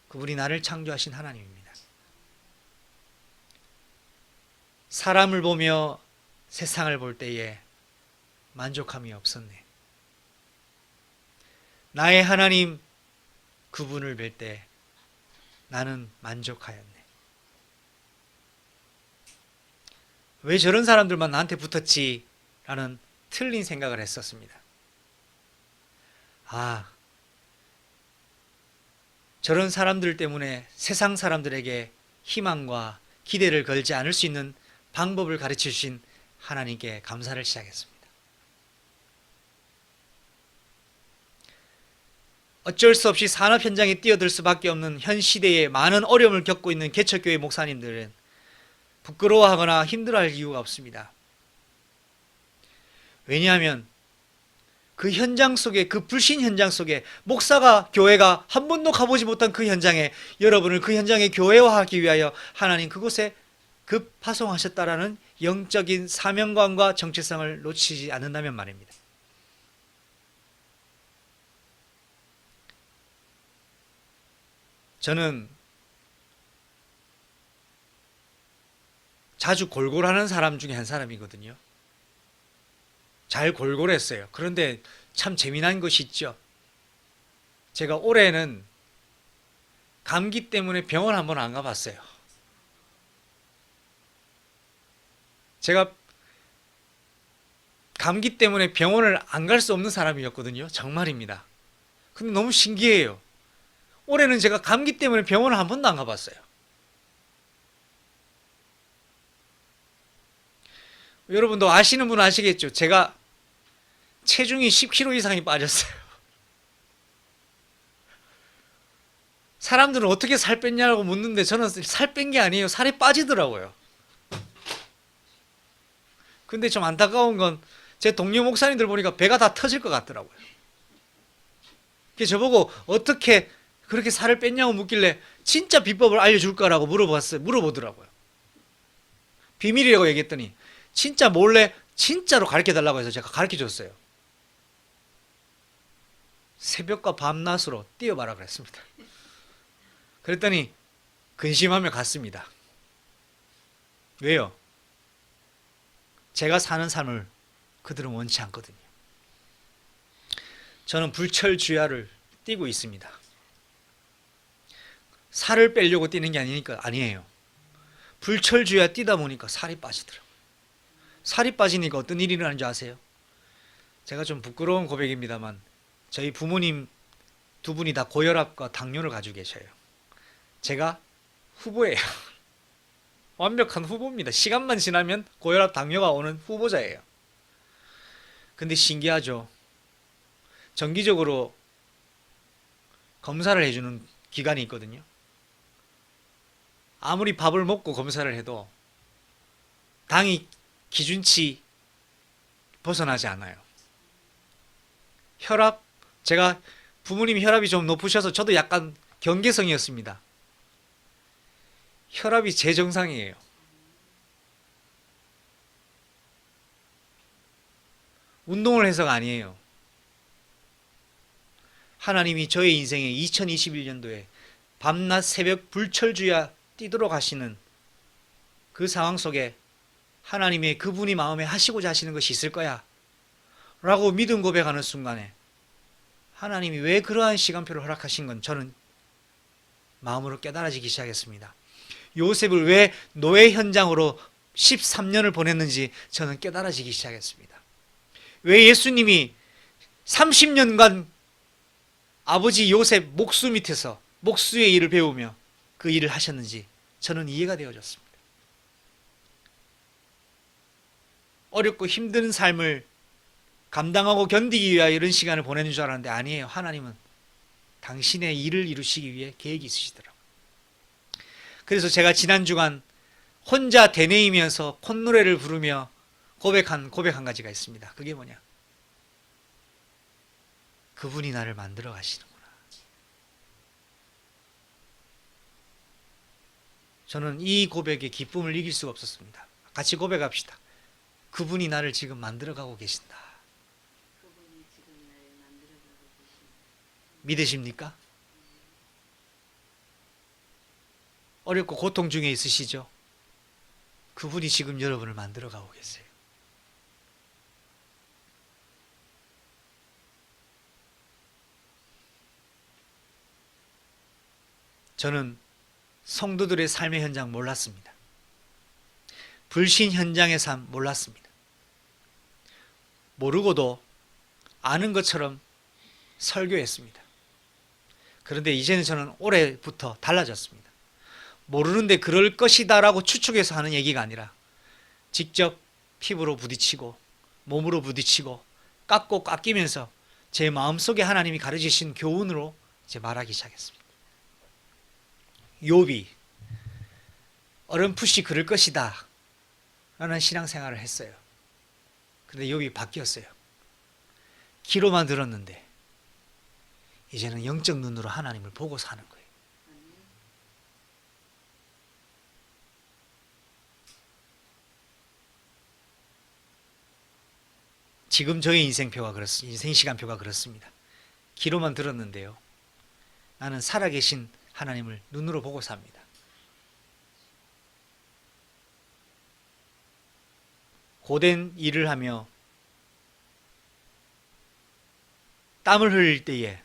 그분이 나를 창조하신 하나님입니다. 사람을 보며 세상을 볼 때에 만족함이 없었네. 나의 하나님 그분을 뵐 때 나는 만족하였네. 왜 저런 사람들만 나한테 붙었지? 라는 틀린 생각을 했었습니다. 저런 사람들 때문에 세상 사람들에게 희망과 기대를 걸지 않을 수 있는 방법을 가르쳐 주신 하나님께 감사를 시작했습니다. 어쩔 수 없이 산업 현장에 뛰어들 수밖에 없는 현 시대에 많은 어려움을 겪고 있는 개척교회 목사님들은 부끄러워하거나 힘들어할 이유가 없습니다. 왜냐하면 그 현장 속에, 그 불신 현장 속에, 목사가, 교회가 한 번도 가보지 못한 그 현장에 여러분을 그 현장에 교회화하기 위하여 하나님 그곳에 급 파송하셨다라는 영적인 사명감과 정체성을 놓치지 않는다면 말입니다. 저는 자주 골골하는 사람 중에 한 사람이거든요. 잘 골골했어요. 그런데 참 재미난 것이 있죠. 제가 올해는 감기 때문에 병원 한번 안 가봤어요. 제가 감기 때문에 병원을 안 갈 수 없는 사람이었거든요. 정말입니다. 근데 너무 신기해요. 올해는 제가 감기 때문에 병원을 한 번도 안 가봤어요. 여러분도 아시는 분은 아시겠죠? 제가 체중이 10kg 이상이 빠졌어요. 사람들은 어떻게 살 뺐냐고 묻는데 저는 살 뺀 게 아니에요. 살이 빠지더라고요. 근데 좀 안타까운 건 제 동료 목사님들 보니까 배가 다 터질 것 같더라고요. 그래서 저보고 어떻게 그렇게 살을 뺐냐고 묻길래 진짜 비법을 알려줄 거라고 물어보더라고요. 비밀이라고 얘기했더니 진짜 몰래 진짜로 가르쳐달라고 해서 제가 가르쳐줬어요. 새벽과 밤낮으로 뛰어봐라 그랬습니다. 그랬더니 근심하며 갔습니다. 왜요? 제가 사는 삶을 그들은 원치 않거든요. 저는 불철주야를 뛰고 있습니다. 살을 빼려고 뛰는 게 아니에요. 불철주야 뛰다 보니까 살이 빠지더라고요. 살이 빠지니까 어떤 일이 일어나는 줄 아세요? 제가 좀 부끄러운 고백입니다만 저희 부모님 두 분이 다 고혈압과 당뇨를 가지고 계셔요. 제가 후보예요. 완벽한 후보입니다. 시간만 지나면 고혈압 당뇨가 오는 후보자예요. 근데 신기하죠. 정기적으로 검사를 해주는 기간이 있거든요. 아무리 밥을 먹고 검사를 해도 당이 기준치 벗어나지 않아요. 혈압, 제가 부모님이 혈압이 좀 높으셔서 저도 약간 경계성이었습니다. 혈압이 제 정상이에요. 운동을 해서가 아니에요. 하나님이 저의 인생에 2021년도에 밤낮 새벽 불철주야 뛰도록 하시는 그 상황 속에 하나님의 그분이 마음에 하시고자 하시는 것이 있을 거야 라고 믿음 고백하는 순간에 하나님이 왜 그러한 시간표를 허락하신 건 저는 마음으로 깨달아지기 시작했습니다. 요셉을 왜 노예 현장으로 13년을 보냈는지 저는 깨달아지기 시작했습니다. 왜 예수님이 30년간 아버지 요셉 목수 밑에서 목수의 일을 배우며 그 일을 하셨는지 저는 이해가 되어졌습니다. 어렵고 힘든 삶을 감당하고 견디기 위하여 이런 시간을 보내는 줄 알았는데 아니에요. 하나님은 당신의 일을 이루시기 위해 계획이 있으시더라고요. 그래서 제가 지난 주간 혼자 되뇌이면서 콧노래를 부르며 고백 한 가지가 있습니다. 그게 뭐냐? 그분이 나를 만들어 가시는구나. 저는 이 고백의 기쁨을 이길 수가 없었습니다. 같이 고백합시다. 그분이 나를 지금 만들어 가고 계신다. 믿으십니까? 어렵고 고통 중에 있으시죠? 그분이 지금 여러분을 만들어 가고 계세요. 저는 성도들의 삶의 현장 몰랐습니다. 불신 현장의 삶 몰랐습니다. 모르고도 아는 것처럼 설교했습니다. 그런데 이제는 저는 올해부터 달라졌습니다. 모르는데 그럴 것이다라고 추측해서 하는 얘기가 아니라 직접 피부로 부딪히고 몸으로 부딪히고 깎고 깎이면서 제 마음속에 하나님이 가르치신 교훈으로 이제 말하기 시작했습니다. 욥이 어렴풋이 그럴 것이다 라는 신앙생활을 했어요. 근데 욥이 바뀌었어요. 귀로만 들었는데 이제는 영적 눈으로 하나님을 보고 사는 거예요. 지금 저의 인생표가 그렇습니다. 인생 시간표가 그렇습니다. 귀로만 들었는데요, 나는 살아계신 하나님을 눈으로 보고 삽니다. 고된 일을 하며 땀을 흘릴 때에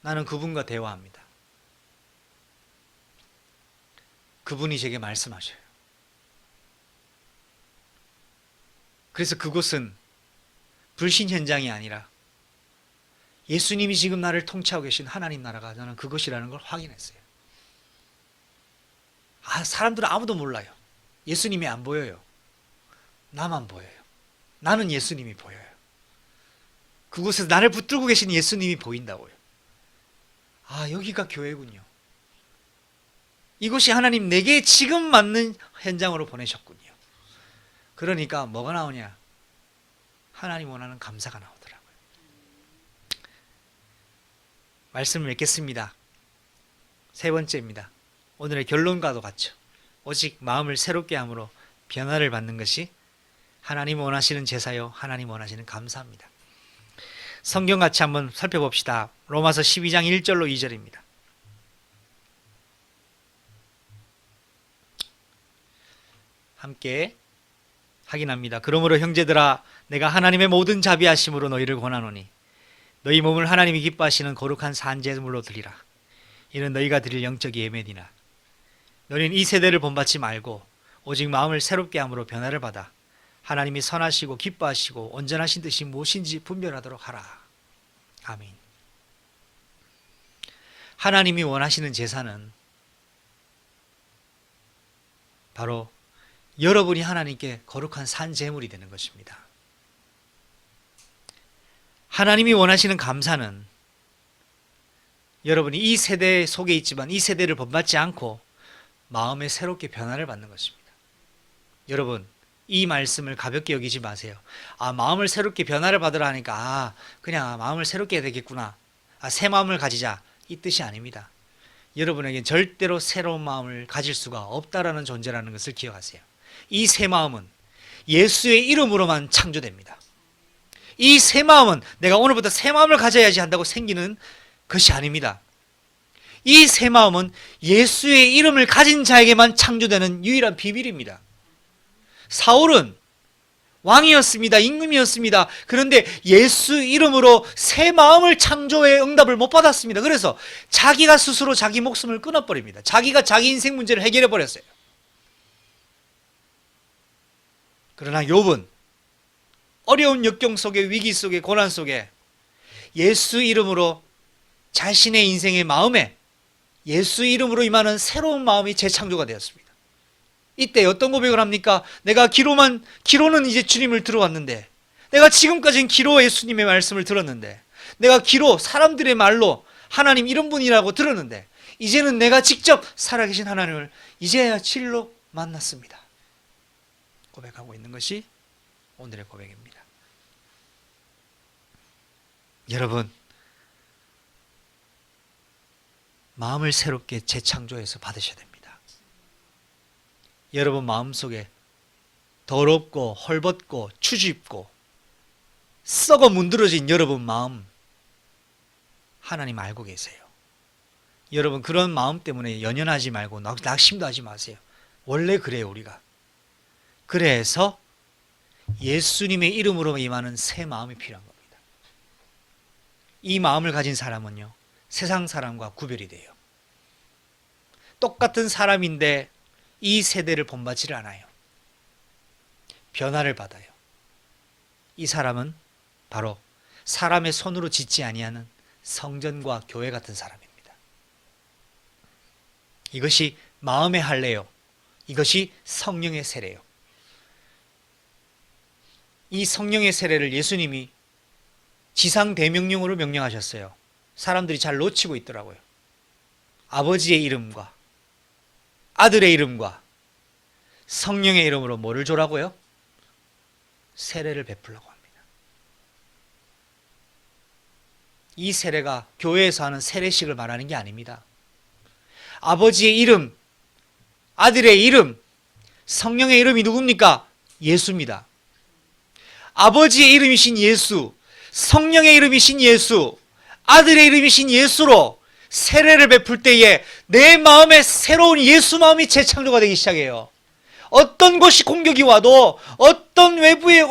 나는 그분과 대화합니다. 그분이 제게 말씀하셔요. 그래서 그곳은 불신 현장이 아니라 예수님이 지금 나를 통치하고 계신 하나님 나라가 저는 그것이라는 걸 확인했어요. 사람들은 아무도 몰라요. 예수님이 안 보여요. 나만 보여요. 나는 예수님이 보여요. 그곳에서 나를 붙들고 계신 예수님이 보인다고요. 여기가 교회군요. 이곳이 하나님 내게 지금 맞는 현장으로 보내셨군요. 그러니까 뭐가 나오냐? 하나님 원하는 감사가 나오더라고요. 말씀을 맺겠습니다. 세 번째입니다. 오늘의 결론과도 같죠. 오직 마음을 새롭게 함으로 변화를 받는 것이 하나님 원하시는 제사요, 하나님 원하시는 감사입니다. 성경 같이 한번 살펴봅시다. 로마서 12장 1절로 2절입니다. 함께 확인합니다. 그러므로 형제들아, 내가 하나님의 모든 자비하심으로 너희를 권하노니 너희 몸을 하나님이 기뻐하시는 거룩한 산제물로 드리라. 이는 너희가 드릴 영적 예배니라. 너희는 이 세대를 본받지 말고 오직 마음을 새롭게 함으로 변화를 받아 하나님이 선하시고 기뻐하시고 온전하신 뜻이 무엇인지 분별하도록 하라. 아멘. 하나님이 원하시는 제사는 바로 여러분이 하나님께 거룩한 산제물이 되는 것입니다. 하나님이 원하시는 감사는 여러분이 이 세대 속에 있지만 이 세대를 본받지 않고 마음에 새롭게 변화를 받는 것입니다. 여러분, 이 말씀을 가볍게 여기지 마세요. 마음을 새롭게 변화를 받으라 하니까 그냥 마음을 새롭게 해야 되겠구나, 새 마음을 가지자, 이 뜻이 아닙니다. 여러분에겐 절대로 새로운 마음을 가질 수가 없다라는 존재라는 것을 기억하세요. 이 새 마음은 예수의 이름으로만 창조됩니다. 이 새 마음은 내가 오늘부터 새 마음을 가져야지 한다고 생기는 것이 아닙니다. 이 새 마음은 예수의 이름을 가진 자에게만 창조되는 유일한 비밀입니다. 사울은 왕이었습니다. 임금이었습니다. 그런데 예수 이름으로 새 마음을 창조의 응답을 못 받았습니다. 그래서 자기가 스스로 자기 목숨을 끊어버립니다. 자기가 자기 인생 문제를 해결해 버렸어요. 그러나 욥은 어려운 역경 속에, 위기 속에, 고난 속에 예수 이름으로 자신의 인생의 마음에 예수 이름으로 임하는 새로운 마음이 재창조가 되었습니다. 이때 어떤 고백을 합니까? 내가 기로는 이제 주님을 들어왔는데, 내가 지금까지는 기로 예수님의 말씀을 들었는데, 내가 기로 사람들의 말로 하나님 이런 분이라고 들었는데, 이제는 내가 직접 살아계신 하나님을 이제야 진로 만났습니다. 고백하고 있는 것이 오늘의 고백입니다. 여러분, 마음을 새롭게 재창조해서 받으셔야 됩니다. 여러분 마음속에 더럽고 헐벗고 추집고 썩어 문드러진 여러분 마음 하나님 알고 계세요. 여러분 그런 마음 때문에 연연하지 말고 낙심도 하지 마세요. 원래 그래요. 우리가 그래서 예수님의 이름으로 임하는 새 마음이 필요한 겁니다. 이 마음을 가진 사람은요, 세상 사람과 구별이 돼요. 똑같은 사람인데 이 세대를 본받지를 않아요. 변화를 받아요. 이 사람은 바로 사람의 손으로 짓지 아니하는 성전과 교회 같은 사람입니다. 이것이 마음의 할례요. 이것이 성령의 세례요. 이 성령의 세례를 예수님이 지상 대명령으로 명령하셨어요. 사람들이 잘 놓치고 있더라고요. 아버지의 이름과 아들의 이름과 성령의 이름으로 뭐를 줘라고요? 세례를 베풀라고 합니다. 이 세례가 교회에서 하는 세례식을 말하는 게 아닙니다. 아버지의 이름, 아들의 이름, 성령의 이름이 누굽니까? 예수입니다. 아버지의 이름이신 예수, 성령의 이름이신 예수, 아들의 이름이신 예수로 세례를 베풀 때에 내 마음에 새로운 예수 마음이 재창조가 되기 시작해요. 어떤 것이 공격이 와도, 어떤 외부의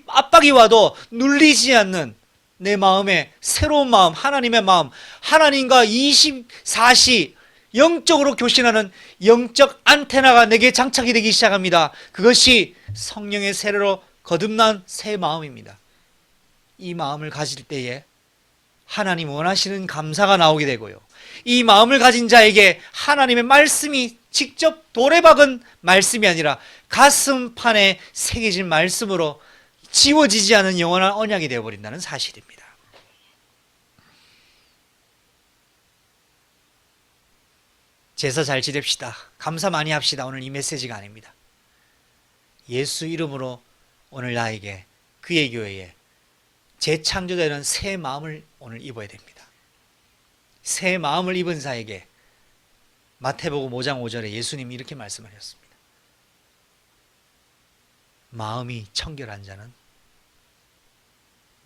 압박이 와도 눌리지 않는 내 마음에 새로운 마음, 하나님의 마음, 하나님과 24시 영적으로 교신하는 영적 안테나가 내게 장착이 되기 시작합니다. 그것이 성령의 세례로 거듭난 새 마음입니다. 이 마음을 가질 때에 하나님 원하시는 감사가 나오게 되고요. 이 마음을 가진 자에게 하나님의 말씀이 직접 돌에 박은 말씀이 아니라 가슴판에 새겨진 말씀으로 지워지지 않은 영원한 언약이 되어버린다는 사실입니다. 제사 잘 지냅시다. 감사 많이 합시다. 오늘 이 메시지가 아닙니다. 예수 이름으로 오늘 나에게, 그의 교회에 재창조되는 새 마음을 오늘 입어야 됩니다. 새 마음을 입은 자에게 마태복음 5장 5절에 예수님이 이렇게 말씀하셨습니다. 마음이 청결한 자는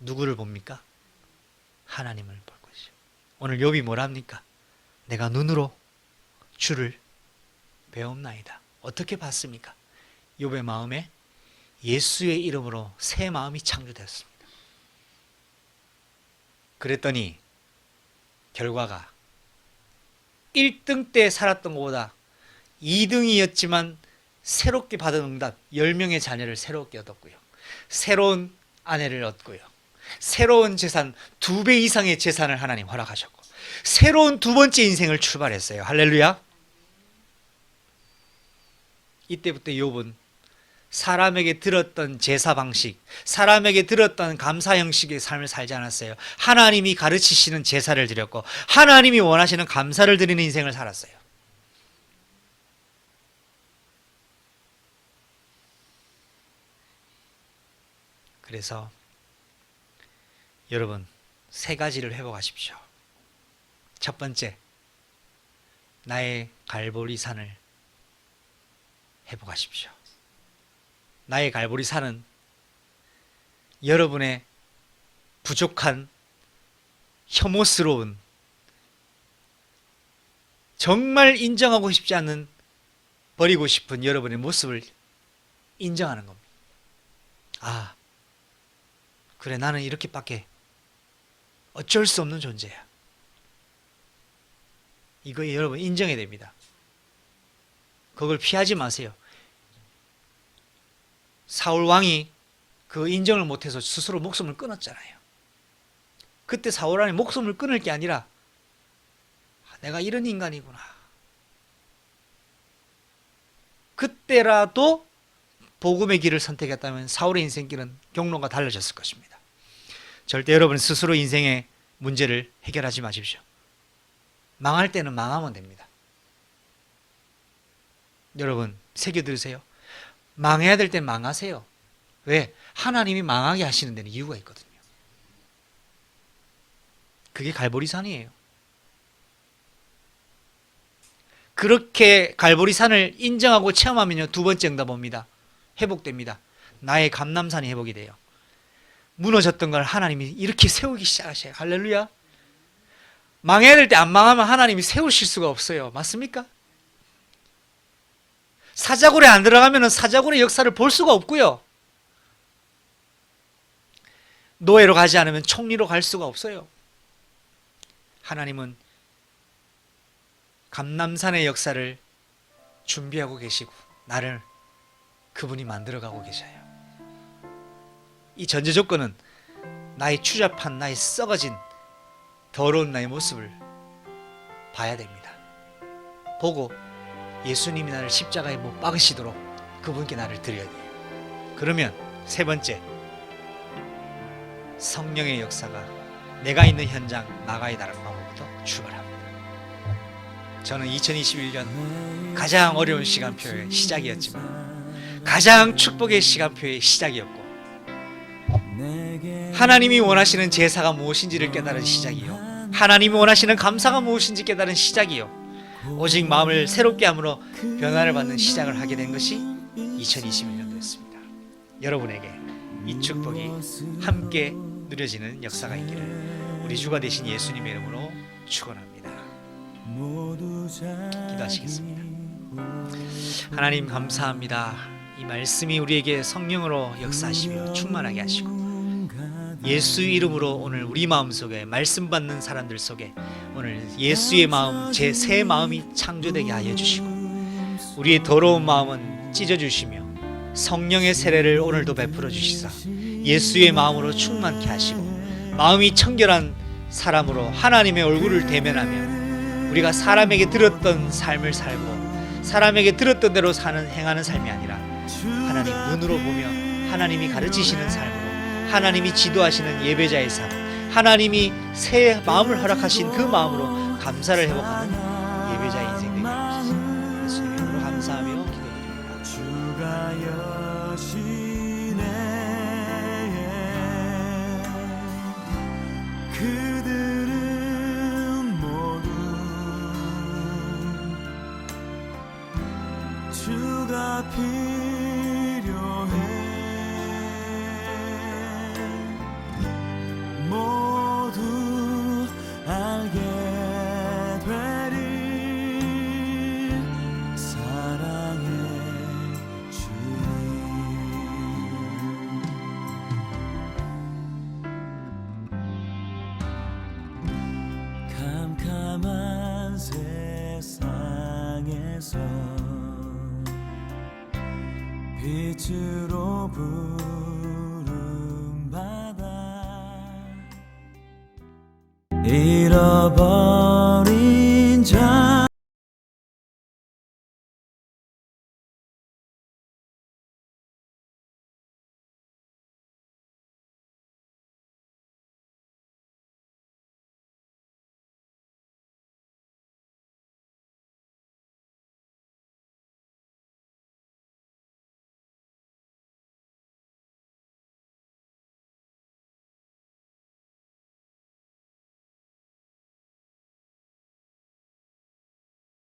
누구를 봅니까? 하나님을 볼 것이요. 오늘 욥이 뭐랍니까? 내가 눈으로 주를 배움나이다. 어떻게 봤습니까? 욥의 마음에 예수의 이름으로 새 마음이 창조되었습니다. 그랬더니 결과가 1등 때 살았던 것보다 2등이었지만 새롭게 받은 응답, 10명의 자녀를 새롭게 얻었고요. 새로운 아내를 얻고요. 새로운 재산, 2배 이상의 재산을 하나님 허락하셨고, 새로운 두 번째 인생을 출발했어요. 할렐루야. 이때부터 욥은 사람에게 들었던 제사 방식, 사람에게 들었던 감사 형식의 삶을 살지 않았어요. 하나님이 가르치시는 제사를 드렸고, 하나님이 원하시는 감사를 드리는 인생을 살았어요. 그래서 여러분, 세 가지를 회복하십시오. 첫 번째, 나의 갈보리산을 회복하십시오. 나의 갈보리산은 여러분의 부족한, 혐오스러운, 정말 인정하고 싶지 않는, 버리고 싶은 여러분의 모습을 인정하는 겁니다. 아, 그래, 나는 이렇게밖에 어쩔 수 없는 존재야. 이거 여러분 인정해야 됩니다. 그걸 피하지 마세요. 사울 왕이 그 인정을 못해서 스스로 목숨을 끊었잖아요. 그때 사울 왕이 목숨을 끊을 게 아니라 내가 이런 인간이구나. 그때라도 복음의 길을 선택했다면 사울의 인생길은 경로가 달라졌을 것입니다. 절대 여러분 스스로 인생의 문제를 해결하지 마십시오. 망할 때는 망하면 됩니다. 여러분 새겨 들으세요. 망해야 될 땐 망하세요. 왜? 하나님이 망하게 하시는 데는 이유가 있거든요. 그게 갈보리산이에요. 그렇게 갈보리산을 인정하고 체험하면요, 두 번째 응답 옵니다. 회복됩니다. 나의 감람산이 회복이 돼요. 무너졌던 걸 하나님이 이렇게 세우기 시작하셔요. 할렐루야. 망해야 될 때 안 망하면 하나님이 세우실 수가 없어요. 맞습니까? 사자굴에 안 들어가면 사자굴의 역사를 볼 수가 없고요. 노예로 가지 않으면 총리로 갈 수가 없어요. 하나님은 감람산의 역사를 준비하고 계시고 나를 그분이 만들어가고 계셔요. 이 전제 조건은 나의 추잡한, 나의 썩어진 더러운 나의 모습을 봐야 됩니다. 보고 예수님이 나를 십자가에 못 박으시도록 그분께 나를 드려야 돼요. 그러면 세 번째, 성령의 역사가 내가 있는 현장 나가야 다른 방법부터 출발합니다. 저는 2021년 가장 어려운 시간표의 시작이었지만 가장 축복의 시간표의 시작이었고, 하나님이 원하시는 제사가 무엇인지를 깨달은 시작이요, 하나님이 원하시는 감사가 무엇인지 깨달은 시작이요, 오직 마음을 새롭게 함으로 변화를 받는 시작을 하게 된 것이 2021년도였습니다. 여러분에게 이 축복이 함께 누려지는 역사가 있기를 우리 주가 되신 예수님의 이름으로 축원합니다. 기도하시겠습니다. 하나님 감사합니다. 이 말씀이 우리에게 성령으로 역사하시며 충만하게 하시고, 예수 이름으로 오늘 우리 마음속에 말씀 받는 사람들 속에 오늘 예수의 마음, 제 새 마음이 창조되게 하여 주시고, 우리의 더러운 마음은 찢어주시며 성령의 세례를 오늘도 베풀어 주시사 예수의 마음으로 충만케 하시고, 마음이 청결한 사람으로 하나님의 얼굴을 대면하며 우리가 사람에게 들었던 삶을 살고 사람에게 들었던 대로 행하는 삶이 아니라 하나님 눈으로 보며 하나님이 가르치시는 삶으로, 하나님이 지도하시는 예배자의 삶, 하나님이 새 마음을 허락하신 그 마음으로 감사를 회복하는 예배자의 인생 되게 하옵소서. 예수님 이름으로 감사하며 기도드립니다. 주가 여시네. 그들은 모두 주가 필요해. 모두 알게 되리 사랑의 주님. 캄캄한 세상에서 빛으로 부름받아 잃어버린